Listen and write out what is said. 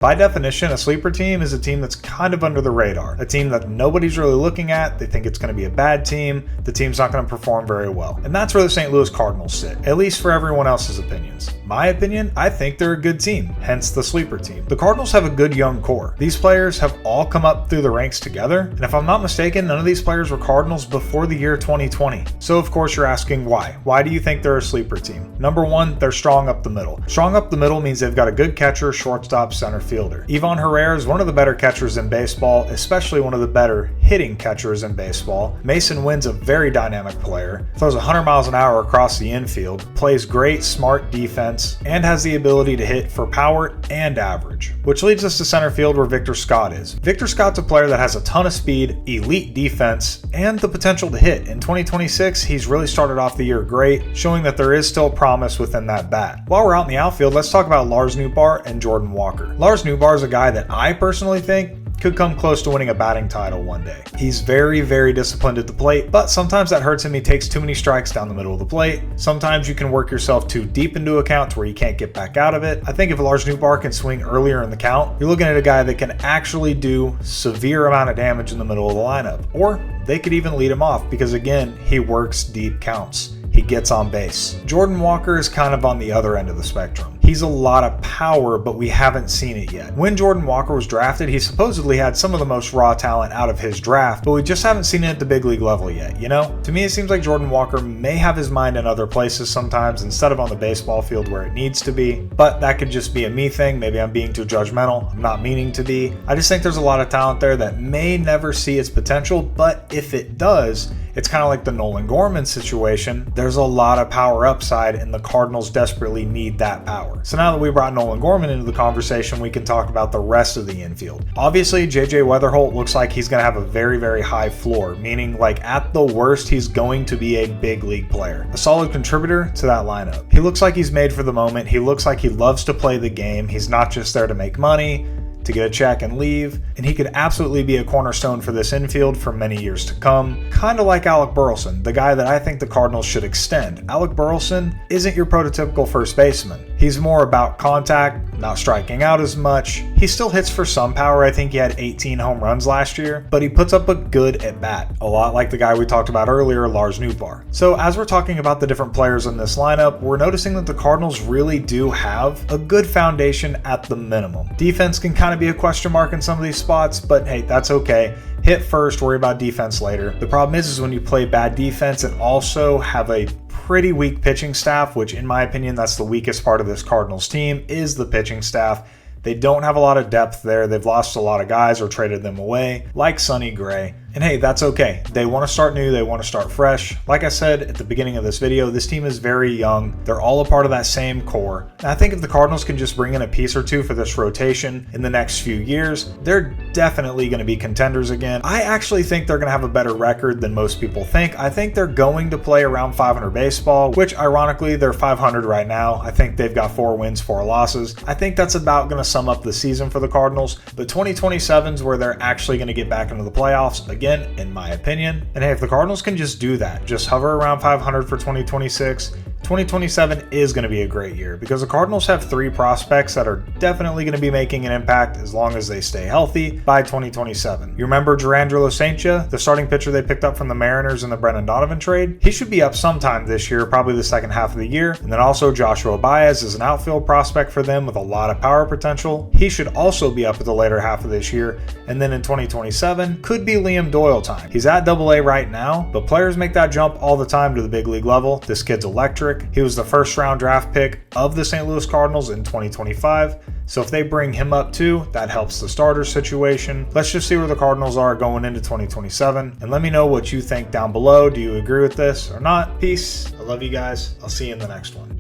By definition, a sleeper team is a team that's kind of under the radar, a team that nobody's really looking at. They think it's going to be a bad team, the team's not going to perform very well. And that's where the St. Louis Cardinals sit, at least for everyone else's opinions. My opinion, I think they're a good team, hence the sleeper team. The Cardinals have a good young core. These players have all come up through the ranks together, and if I'm not mistaken, none of these players were Cardinals before the year 2020. So of course you're asking why. Why do you think they're a sleeper team? Number one, they're strong up the middle. Strong up the middle means they've got a good catcher, shortstop, center fielder. Ivan Herrera is one of the better catchers in baseball, especially one of the better hitting catchers in baseball. Mason Wynn's a very dynamic player, throws 100 miles an hour across the infield, plays great, smart defense, and has the ability to hit for power and average. Which leads us to center field where Victor Scott is. Victor Scott's a player that has a ton of speed, elite defense, and the potential to hit. In 2026, he's really started off the year great, showing that there is still promise within that bat. While we're out in the outfield, let's talk about Lars Nootbaar and Jordan Walker. Lars Nootbaar is a guy that I personally think could come close to winning a batting title one day. He's very, very disciplined at the plate, but sometimes that hurts him. He takes too many strikes down the middle of the plate. Sometimes you can work yourself too deep into a count to where you can't get back out of it. I think if Lars Nootbaar can swing earlier in the count, you're looking at a guy that can actually do severe amount of damage in the middle of the lineup. Or they could even lead him off because, again, he works deep counts. He gets on base. Jordan Walker is kind of on the other end of the spectrum. He's a lot of power, but we haven't seen it yet. When Jordan Walker was drafted, he supposedly had some of the most raw talent out of his draft, but we just haven't seen it at the big league level yet, you know? To me, it seems like Jordan Walker may have his mind in other places sometimes instead of on the baseball field where it needs to be, but that could just be a me thing. Maybe I'm being too judgmental. I'm not meaning to be. I just think there's a lot of talent there that may never see its potential, but if it does, it's kind of like the Nolan Gorman situation. There's a lot of power upside, and the Cardinals desperately need that power. So now that we brought Nolan Gorman into the conversation, we can talk about the rest of the infield. Obviously, JJ Weatherholt looks like he's going to have a very, very high floor, meaning like at the worst, he's going to be a big league player, a solid contributor to that lineup. He looks like he's made for the moment. He looks like he loves to play the game. He's not just there to make money, to get a check and leave, and he could absolutely be a cornerstone for this infield for many years to come. Kind of like Alec Burleson, the guy that I think the Cardinals should extend. Alec Burleson isn't your prototypical first baseman. He's more about contact, not striking out as much. He still hits for some power. I think he had 18 home runs last year, but he puts up a good at bat, a lot like the guy we talked about earlier, Lars Nootbaar. So as we're talking about the different players in this lineup, we're noticing that the Cardinals really do have a good foundation at the minimum. Defense can kind of be a question mark in some of these spots, but hey, that's okay. Hit first, worry about defense later. The problem is when you play bad defense and also have a pretty weak pitching staff, which in my opinion, that's the weakest part of this Cardinals team, is the pitching staff. They don't have a lot of depth there. They've lost a lot of guys or traded them away, like Sonny Gray. And hey, that's okay. They want to start new. They want to start fresh. Like I said at the beginning of this video, this team is very young. They're all a part of that same core. And I think if the Cardinals can just bring in a piece or two for this rotation in the next few years, they're definitely going to be contenders again. I actually think they're going to have a better record than most people think. I think they're going to play around 500 baseball, which ironically, they're 500 right now. I think they've got 4 wins, 4 losses. I think that's about going to sum up the season for the Cardinals. But 2027 is where they're actually going to get back into the playoffs again, in my opinion. And hey, if the Cardinals can just do that, just hover around 500 for 2026, 2027 is going to be a great year because the Cardinals have 3 prospects that are definitely going to be making an impact as long as they stay healthy by 2027. You remember Durandro Losancia, the starting pitcher they picked up from the Mariners in the Brendan Donovan trade? He should be up sometime this year, probably the second half of the year. And then also Joshua Baez is an outfield prospect for them with a lot of power potential. He should also be up at the later half of this year. And then in 2027 could be Liam Doyle time. He's at AA right now, but players make that jump all the time to the big league level. This kid's electric. He was the first round draft pick of the St. Louis Cardinals in 2025. So if they bring him up too, that helps the starter situation. Let's just see where the Cardinals are going into 2027. And let me know what you think down below. Do you agree with this or not? Peace. I love you guys. I'll see you in the next one.